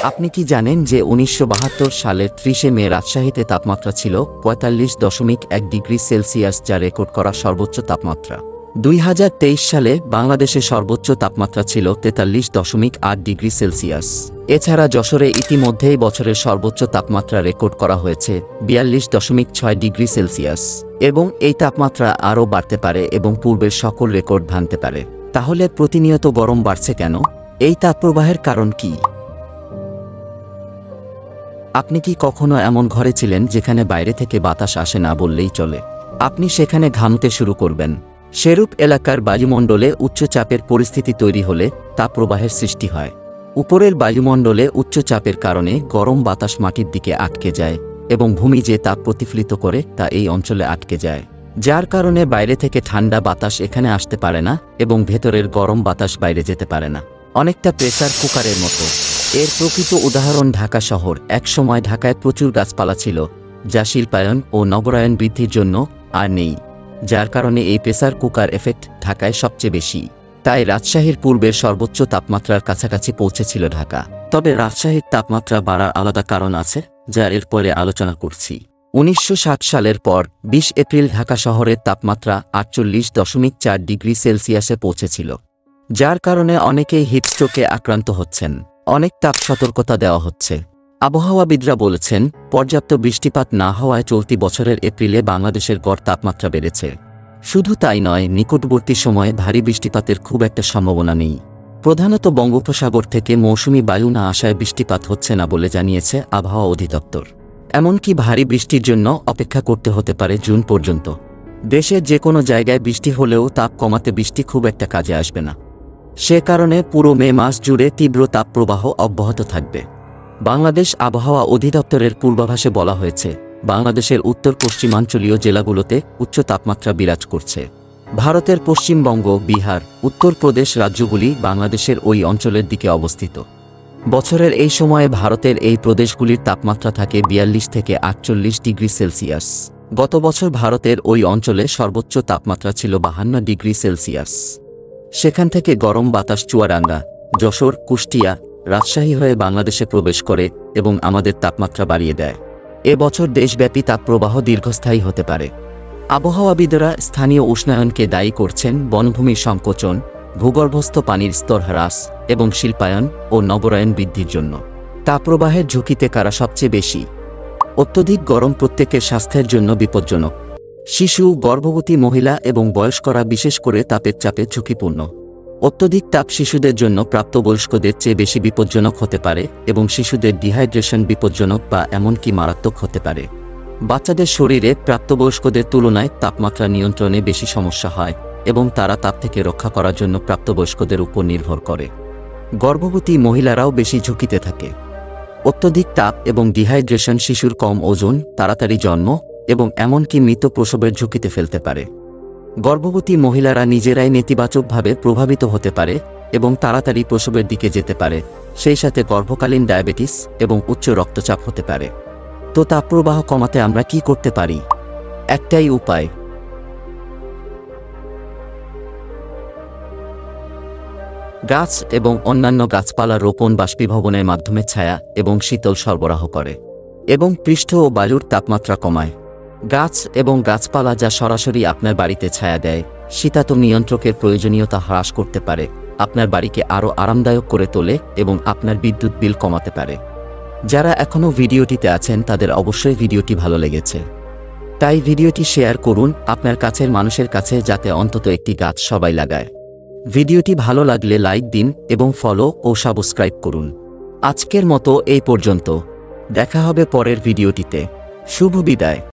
আপনি কি জানেন যে ১৯৭২ সালের ৩০শে মে রাজশাহীতে তাপমাত্রা ছিল ৪৫.১ ডিগ্রি সেলসিয়াস, যা রেকর্ড করা সর্বোচ্চ তাপমাত্রা। ২০২৩ সালে বাংলাদেশে সর্বোচ্চ তাপমাত্রা ছিল ৪৩.৮ ডিগ্রি সেলসিয়াস। এছাড়া যশোরে ইতিমধ্যেই বছরের সর্বোচ্চ তাপমাত্রা রেকর্ড করা হয়েছে ৪২.৬ ডিগ্রি সেলসিয়াস, এবং এই তাপমাত্রা আরও বাড়তে পারে এবং পূর্বের সকল রেকর্ড ভাঙতে পারে। তাহলে প্রতিনিয়ত গরম বাড়ছে কেন? এই তাপপ্রবাহের কারণ কি? আপনি কি কখনো এমন ঘরে ছিলেন যেখানে বাইরে থেকে বাতাস আসে না বললেই চলে? আপনি সেখানে ঘামতে শুরু করবেন। সেরূপ এলাকার বায়ুমণ্ডলে উচ্চচাপের পরিস্থিতি তৈরি হলে তাপপ্রবাহের সৃষ্টি হয়। উপরের বায়ুমণ্ডলে উচ্চচাপের কারণে গরম বাতাস মাটির দিকে আটকে যায় এবং ভূমি যে তাপ প্রতিফলিত করে তা এই অঞ্চলে আটকে যায়, যার কারণে বাইরে থেকে ঠান্ডা বাতাস এখানে আসতে পারে না এবং ভেতরের গরম বাতাস বাইরে যেতে পারে না। অনেকটা প্রেসার কুকারের মতো। এর প্রকৃত উদাহরণ ঢাকা শহর। একসময় ঢাকায় প্রচুর গাছপালা ছিল, যা শিল্পায়ন ও নগরায়ন বৃদ্ধির জন্য আর নেই, যার কারণে এই প্রেসার কুকার এফেক্ট ঢাকায় সবচেয়ে বেশি। তাই রাজশাহীর পূর্বের সর্বোচ্চ তাপমাত্রার কাছাকাছি পৌঁছেছিল ঢাকা। তবে রাজশাহীর তাপমাত্রা বাড়ার আলাদা কারণ আছে, যা এরপরে আলোচনা করছি। ১৯৬০ সালের পর ২০ এপ্রিল ঢাকা শহরের তাপমাত্রা ৪৮.৪ ডিগ্রি সেলসিয়াসে পৌঁছেছিল, যার কারণে অনেকেই হিটস্ট্রোকে আক্রান্ত হচ্ছেন। অনেক তাপ সতর্কতা দেওয়া হচ্ছে। আবহাওয়াবিদরা বলেছেন, পর্যাপ্ত বৃষ্টিপাত না হওয়ায় চলতি বছরের এপ্রিলে বাংলাদেশের গড় তাপমাত্রা বেড়েছে। শুধু তাই নয়, নিকটবর্তী সময়ে ভারী বৃষ্টিপাতের খুব একটা সম্ভাবনা নেই। প্রধানত বঙ্গোপসাগর থেকে মৌসুমি বায়ু না আসায় বৃষ্টিপাত হচ্ছে না বলে জানিয়েছে আবহাওয়া অধিদপ্তর। এমনকি ভারী বৃষ্টির জন্য অপেক্ষা করতে হতে পারে জুন পর্যন্ত। দেশের যে কোনো জায়গায় বৃষ্টি হলেও তাপ কমাতে বৃষ্টি খুব একটা কাজে আসবে না। সে কারণে পুরো মে মাস জুড়ে তীব্র তাপপ্রবাহ অব্যাহত থাকবে। বাংলাদেশ আবহাওয়া অধিদপ্তরের পূর্বাভাসে বলা হয়েছে, বাংলাদেশের উত্তর পশ্চিমাঞ্চলীয় জেলাগুলোতে উচ্চ তাপমাত্রা বিরাজ করছে। ভারতের পশ্চিমবঙ্গ, বিহার, উত্তরপ্রদেশ রাজ্যগুলি বাংলাদেশের ওই অঞ্চলের দিকে অবস্থিত। বছরের এই সময়ে ভারতের এই প্রদেশগুলির তাপমাত্রা থাকে ৪২ থেকে ৪৮ ডিগ্রি সেলসিয়াস। গত বছর ভারতের ওই অঞ্চলে সর্বোচ্চ তাপমাত্রা ছিল ৫২ ডিগ্রি সেলসিয়াস। সেখান থেকে গরম বাতাস চুয়াডাঙ্গা, যশোর, কুষ্টিয়া, রাজশাহী হয়ে বাংলাদেশে প্রবেশ করে এবং আমাদের তাপমাত্রা বাড়িয়ে দেয়। এ বছর দেশব্যাপী তাপপ্রবাহ দীর্ঘস্থায়ী হতে পারে। আবহাওয়াবিদরা স্থানীয় উষ্ণায়নকে দায়ী করছেন বনভূমির সংকোচন, ভূগর্ভস্থ পানির স্তর হ্রাস এবং শিল্পায়ন ও নগরায়ন বৃদ্ধির জন্য। তাপপ্রবাহের ঝুঁকিতে কারা সবচেয়ে বেশি? অত্যধিক গরম প্রত্যেকের স্বাস্থ্যের জন্য বিপজ্জনক। শিশু, গর্ভবতী মহিলা এবং বয়স্করা বিশেষ করে তাপের চাপে ঝুঁকিপূর্ণ। অত্যধিক তাপ শিশুদের জন্য প্রাপ্তবয়স্কদের চেয়ে বেশি বিপজ্জনক হতে পারে এবং শিশুদের ডিহাইড্রেশন বিপজ্জনক বা এমনকি মারাত্মক হতে পারে। বাচ্চাদের শরীরে প্রাপ্তবয়স্কদের তুলনায় তাপমাত্রা নিয়ন্ত্রণে বেশি সমস্যা হয় এবং তারা তাপ থেকে রক্ষা করার জন্য প্রাপ্তবয়স্কদের উপর নির্ভর করে। গর্ভবতী মহিলারাও বেশি ঝুঁকিতে থাকে। অত্যধিক তাপ এবং ডিহাইড্রেশন শিশুর কম ওজন, তাড়াতাড়ি জন্ম এবং এমনকি মৃত প্রসবের ঝুঁকিতে ফেলতে পারে। গর্ভবতী মহিলারা নিজেরাই নেতিবাচকভাবে প্রভাবিত হতে পারে এবং তাড়াতাড়ি প্রসবের দিকে যেতে পারে, সেই সাথে গর্ভকালীন ডায়াবেটিস এবং উচ্চ রক্তচাপ হতে পারে। তো তাপপ্রবাহ কমাতে আমরা কি করতে পারি? একটাই উপায়, গাছ এবং অন্যান্য গাছপালা রোপণ বাষ্পীভবনের মাধ্যমে ছায়া এবং শীতল সরবরাহ করে এবং পৃষ্ঠ ও বায়ুর তাপমাত্রা কমায়। গাছ এবং গাছপালা যা সরাসরি আপনার বাড়িতে ছায়া দেয়, শীতাতপ নিয়ন্ত্রকের প্রয়োজনীয়তা হ্রাস করতে পারে, আপনার বাড়িকে আরও আরামদায়ক করে তোলে এবং আপনার বিদ্যুৎ বিল কমাতে পারে। যারা এখনও ভিডিওটিতে আছেন তাদের অবশ্যই ভিডিওটি ভালো লেগেছে, তাই ভিডিওটি শেয়ার করুন আপনার কাছের মানুষের কাছে, যাতে অন্তত একটি গাছ সবাই লাগায়। ভিডিওটি ভালো লাগলে লাইক দিন এবং ফলো ও সাবস্ক্রাইব করুন। আজকের মতো এই পর্যন্ত। দেখা হবে পরের ভিডিওটিতে। শুভ বিদায়।